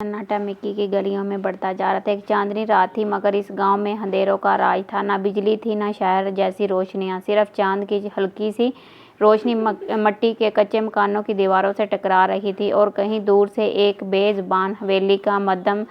सन्नाटा मिक्की की गलियों में बढ़ता जा रहा था। एक चांदनी रात थी, मगर इस गांव में अंधेरों का राज था। ना बिजली थी, ना शहर जैसी रोशनियां, सिर्फ चांद की हल्की सी रोशनी मट्टी के कच्चे मकानों की दीवारों से टकरा रही थी। और कहीं दूर से एक बेज़बान हवेली का मध्यम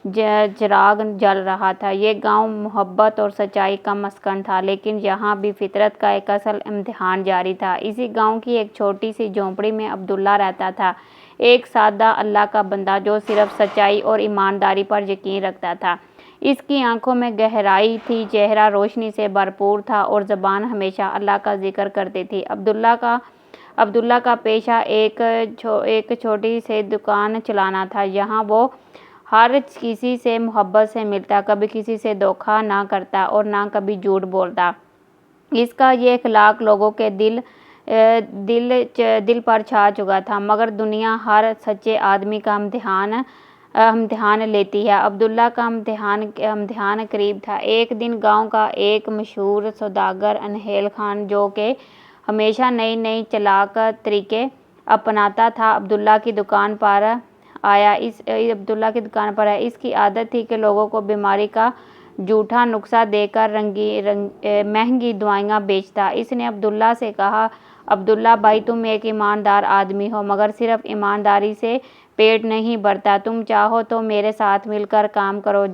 चिराग जल रहा था। ये गांव मोहब्बत और सच्चाई का मस्कन था, लेकिन यहाँ भी फितरत का एक असल इम्तिहान जारी था। इसी गांव की एक छोटी सी झोंपड़ी में अब्दुल्ला रहता था, एक सादा अल्लाह का बंदा जो सिर्फ सच्चाई और ईमानदारी पर यकीन रखता था। इसकी आंखों में गहराई थी, चेहरा रोशनी से भरपूर था और ज़बान हमेशा अल्लाह का जिक्र करती थी। अब्दुल्ला का पेशा एक छोटी सी दुकान चलाना था। यहाँ वो हर किसी से मोहब्बत से मिलता, कभी किसी से धोखा ना करता और ना कभी झूठ बोलता। इसका ये अखलाक लोगों के दिल पर छा चुका था। मगर दुनिया हर सच्चे आदमी का इम्तिहान लेती है। अब्दुल्ला का इम्तिहान करीब था। एक दिन गांव का एक मशहूर सौदागर अनहेल खान, जो कि हमेशा नई चालाक तरीके अपनाता था, अब्दुल्ला की दुकान पर आया। इसकी आदत थी कि लोगों को बीमारी का झूठा नुस्खा देकर महंगी दवाइयाँ बेचता। इसने अब्दुल्ला से कहा, अब्दुल्ला भाई, तुम एक ईमानदार आदमी हो, मगर सिर्फ ईमानदारी से पेट नहीं भरता। तुम चाहो तो मेरे साथ मिलकर काम करो।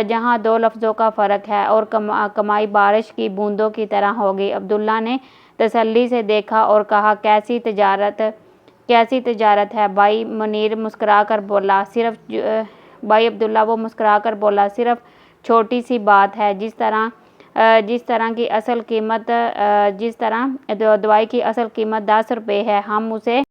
जहाँ दो लफ्ज़ों का फ़र्क है और कमाई बारिश की बूंदों की तरह होगी। अब्दुल्ला ने तसल्ली से देखा और कहा, कैसी तजारत है भाई? मुनीर मुस्कुरा कर बोला, सिर्फ छोटी सी बात है। जिस तरह दवाई की असल कीमत 10 रुपये है, हम उसे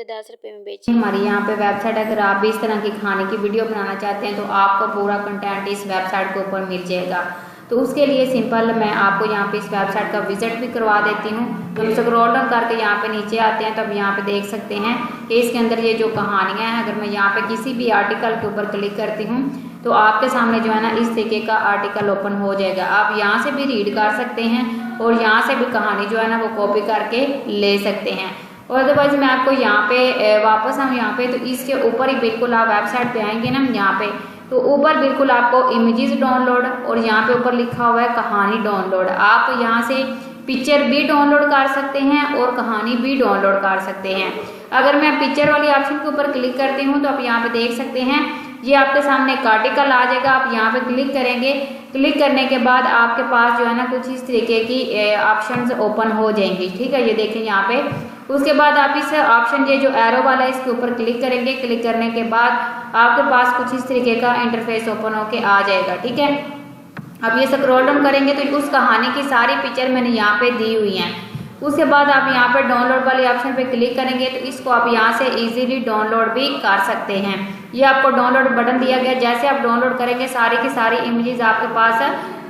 10 रुपये में बेचें। हमारी यहाँ पे वेबसाइट, अगर आप भी इस तरह की खाने की वीडियो बनाना चाहते हैं तो आपको पूरा कंटेंट इस वेबसाइट के ऊपर मिल जाएगा। तो उसके लिए सिंपल मैं आपको यहाँ पे इस वेबसाइट का विजिट भी करवा देती हूँ। तो स्क्रॉल डाउन करके यहाँ पे नीचे आते हैं तो अब यहाँ पे देख सकते हैं कि इसके अंदर ये जो कहानियाँ हैं, अगर मैं यहाँ पे किसी भी आर्टिकल के ऊपर क्लिक करती हूँ तो आपके सामने जो है ना इस तरीके का आर्टिकल ओपन हो जाएगा। आप यहाँ से भी रीड कर सकते हैं और यहाँ से भी कहानी जो है ना वो कॉपी करके ले सकते हैं। और अदरवाइज मैं आपको यहाँ पे वापस हम यहाँ पे तो इसके ऊपर ही बिल्कुल आप वेबसाइट पे आएंगे ना, यहाँ पे तो ऊपर बिल्कुल आपको इमेजेस डाउनलोड और यहाँ पे ऊपर लिखा हुआ है कहानी डाउनलोड। आप यहाँ से पिक्चर भी डाउनलोड कर सकते हैं और कहानी भी डाउनलोड कर सकते हैं। अगर मैं पिक्चर वाली ऑप्शन के ऊपर क्लिक करती हूँ तो आप यहाँ पे देख सकते हैं ये आपके सामने एक आर्टिकल आ जाएगा। आप यहाँ पे क्लिक करेंगे, क्लिक करने के बाद आपके पास जो है ना कुछ इस तरीके की ऑप्शंस ओपन हो जाएंगी। ठीक है, ये देखें यहाँ पे। उसके बाद आप इस ऑप्शन ये जो एरो वाला है इसके ऊपर क्लिक करेंगे। क्लिक करने के बाद आपके पास कुछ इस तरीके का इंटरफेस ओपन होके आ जाएगा। ठीक है, अब ये स्क्रॉल डाउन करेंगे तो उस कहानी की सारी पिक्चर मैंने यहाँ पे दी हुई हैं। उसके बाद आप यहाँ पे डाउनलोड वाले ऑप्शन पे क्लिक करेंगे तो इसको आप यहाँ से इजीली डाउनलोड भी कर सकते हैं। ये आपको डाउनलोड बटन दिया गया, जैसे आप डाउनलोड करेंगे सारी की सारी इमेजेस आपके पास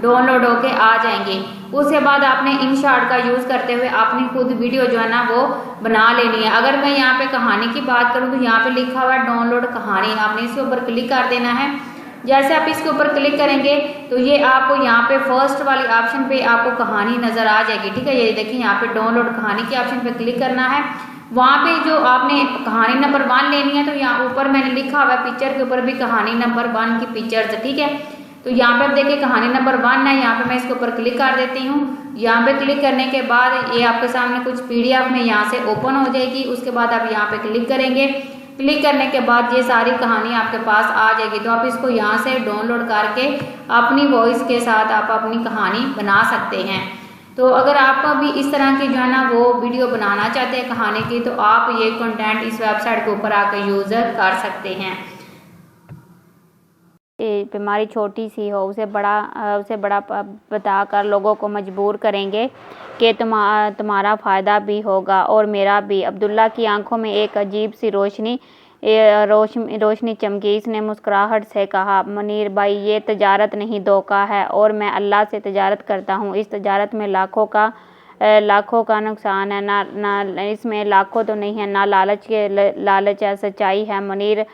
डाउनलोड होके आ जाएंगी। उसके बाद आपने InShot का यूज़ करते हुए अपनी खुद वीडियो जो है ना वो बना लेनी है। अगर मैं यहाँ पे कहानी की बात करूँ तो यहाँ पे लिखा हुआ है डाउनलोड कहानी, आपने इसके ऊपर क्लिक कर देना है। जैसे आप इसके ऊपर क्लिक करेंगे तो ये आपको यहाँ पे फर्स्ट वाली ऑप्शन पे आपको कहानी नजर आ जाएगी। ठीक है, ये देखिए यहाँ पे डाउनलोड कहानी के ऑप्शन पे क्लिक करना है। वहाँ पे जो आपने कहानी नंबर 1 लेनी है तो यहाँ ऊपर मैंने लिखा हुआ है पिक्चर के ऊपर भी कहानी नंबर 1 की पिक्चर्स। ठीक है, तो यहाँ पे आप देखिए कहानी नंबर 1 है। यहाँ पे मैं इसके ऊपर क्लिक कर देती हूँ। यहाँ पे क्लिक करने के बाद ये आपके सामने कुछ PDF में यहाँ से ओपन हो जाएगी। उसके बाद आप यहाँ पे क्लिक करेंगे। क्लिक करने के बाद ये सारी कहानी आपके पास आ जाएगी। तो आप इसको यहाँ से डाउनलोड करके अपनी वॉइस के साथ आप अपनी कहानी बना सकते हैं। तो अगर आप भी इस तरह की जो है ना वो वीडियो बनाना चाहते हैं कहानी की तो आप ये कंटेंट इस वेबसाइट के ऊपर आकर यूज़ कर सकते हैं। बीमारी छोटी सी हो उसे बड़ा बताकर लोगों को मजबूर करेंगे कि तुम्हारा फ़ायदा भी होगा और मेरा भी। अब्दुल्ला की आंखों में एक अजीब सी रोशनी चमकी। इसने मुस्कुराहट से कहा, मुनीर भाई, ये तजारत नहीं धोखा है और मैं अल्लाह से तजारत करता हूँ। इस तजारत में लाखों का नुकसान है, ना इसमें लाखों तो नहीं है, ना लालच है, सच्चाई है। मुनीर,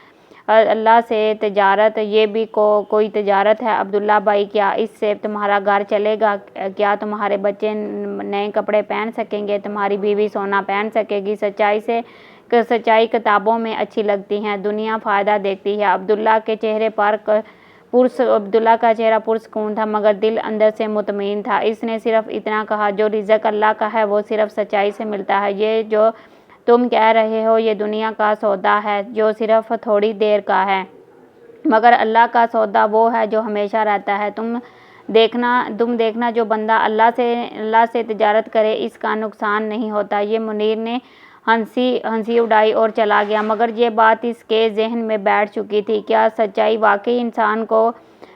अल्लाह से तजारत ये भी कोई तजारत है? अब्दुल्ला भाई, क्या इससे तुम्हारा घर चलेगा? क्या तुम्हारे बच्चे नए कपड़े पहन सकेंगे? तुम्हारी बीवी सोना पहन सकेगी? सच्चाई से سچائی کتابوں میں اچھی لگتی ہیں، دنیا فائدہ دیکھتی ہے۔ عبداللہ کا چہرہ پرسکون تھا مگر دل اندر سے مطمئن تھا۔ اس نے صرف اتنا کہا، جو رزق اللہ کا ہے وہ صرف سچائی سے ملتا ہے۔ یہ جو تم کہہ رہے ہو یہ دنیا کا سودا ہے جو صرف تھوڑی دیر کا ہے، مگر اللہ کا سودا وہ ہے جو ہمیشہ رہتا ہے۔ تم دیکھنا جو بندہ اللہ سے تجارت کرے اس کا نقصان نہیں ہوتا۔ یہ منیر نے ہنسی اڑائی اور چلا گیا، مگر یہ بات اس کے ذہن میں بیٹھ چکی تھی، کیا سچائی واقعی انسان کو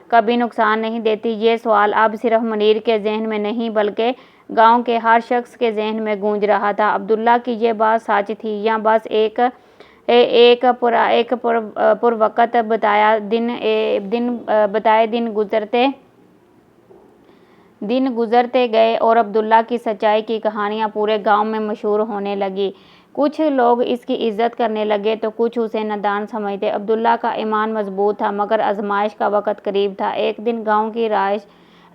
کبھی نقصان نہیں دیتی؟ یہ سوال اب صرف منیر کے ذہن میں نہیں بلکہ گاؤں کے ہر شخص کے ذہن میں گونج رہا تھا۔ عبداللہ کی یہ بات سچ تھی یا بس ایک پروقت بتائے دن گزرتے گئے اور عبداللہ کی سچائی کی کہانیاں پورے گاؤں میں مشہور ہونے لگی۔ کچھ لوگ اس کی عزت کرنے لگے تو کچھ اسے نادان سمجھتے۔ عبداللہ کا ایمان مضبوط تھا مگر آزمائش کا وقت قریب تھا۔ ایک دن گاؤں کی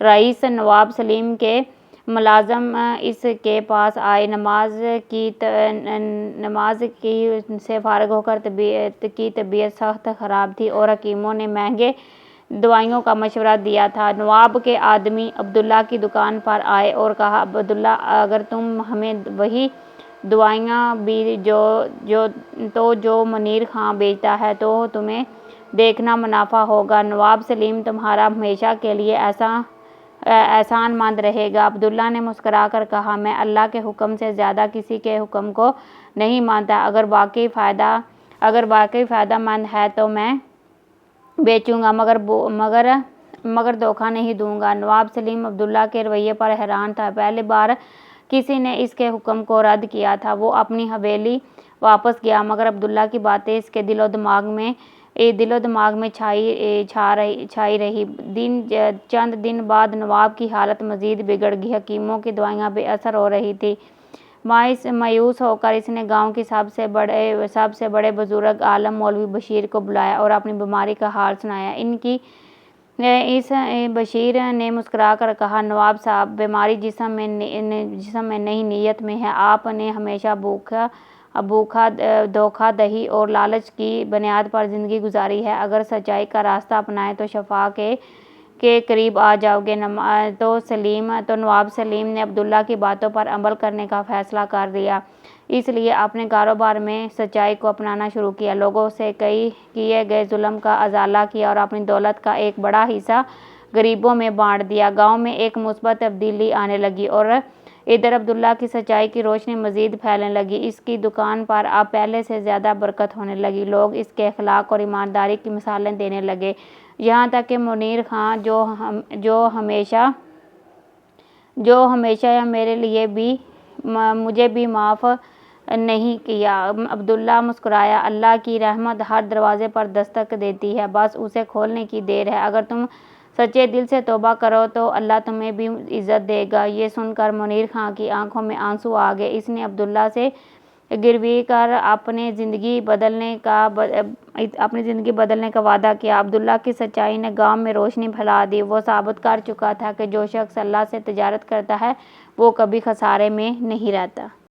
رئیس نواب سلیم کے ملازم اس کے پاس آئے۔ نماز کی سے فارغ ہو کر طبیعت سخت خراب تھی اور حکیموں نے مہنگے دوائیوں کا مشورہ دیا تھا۔ نواب کے آدمی عبداللہ کی دکان پر آئے اور کہا، عبداللہ اگر تم ہمیں وہی دوائیاں بھی جو منیر خان بیچتا ہے تو تمہیں دیکھنا منافع ہوگا۔ نواب سلیم تمہارا ہمیشہ کے لیے احسان مند رہے گا۔ عبداللہ نے مسکرا کر کہا، میں اللہ کے حکم سے زیادہ کسی کے حکم کو نہیں مانتا، اگر واقعی فائدہ مند ہے تو میں بیچوں گا مگر دھوکہ نہیں دوں گا۔ نواب سلیم عبداللہ کے رویے پر حیران تھا۔ پہلی بار کسی نے اس کے حکم کو رد کیا تھا۔ وہ اپنی حویلی واپس گیا مگر عبداللہ کی باتیں اس کے دل و دماغ میں چھائی رہی۔ چند دن بعد نواب کی حالت مزید بگڑ گئی، حکیموں کی دوائیاں بے اثر ہو رہی تھیں۔ مایوس ہو کر اس نے گاؤں کے سب سے بڑے بزرگ عالم مولوی بشیر کو بلایا اور اپنی بیماری کا حال سنایا۔ اس بشیر نے مسکرا کر کہا، نواب صاحب، بیماری جسم میں نہیں نیت میں ہے۔ آپ نے ہمیشہ دھوکہ دہی اور لالچ کی بنیاد پر زندگی گزاری ہے، اگر سچائی کا راستہ اپنائیں تو شفا کے قریب آ جاؤ گے۔ تو نواب سلیم نے عبداللہ کی باتوں پر عمل کرنے کا فیصلہ کر لیا۔ اس لیے اپنے کاروبار میں سچائی کو اپنانا شروع کیا، لوگوں سے کیے گئے ظلم کا ازالہ کیا اور اپنی دولت کا ایک بڑا حصہ غریبوں میں بانٹ دیا۔ گاؤں میں ایک مثبت تبدیلی آنے لگی اور ادھر عبداللہ کی سچائی کی روشنی مزید پھیلنے لگی۔ اس کی دکان پر اب پہلے سے زیادہ برکت ہونے لگی، لوگ اس کے اخلاق اور ایمانداری کی مثالیں دینے لگے، یہاں تک کہ منیر خان جو ہمیشہ مجھے بھی معاف نہیں کیا۔ عبداللہ مسکرایا، اللہ کی رحمت ہر دروازے پر دستک دیتی ہے، بس اسے کھولنے کی دیر ہے۔ اگر تم سچے دل سے توبہ کرو تو اللہ تمہیں بھی عزت دے گا۔ یہ سن کر منیر خان کی آنکھوں میں آنسو آ گئے۔ اس نے عبداللہ سے گروی کر اپنی زندگی بدلنے کا وعدہ کیا۔ عبداللہ کی سچائی نے گاؤں میں روشنی پھیلا دی۔ وہ ثابت کر چکا تھا کہ جو شخص اللہ سے تجارت کرتا ہے وہ کبھی خسارے میں نہیں رہتا۔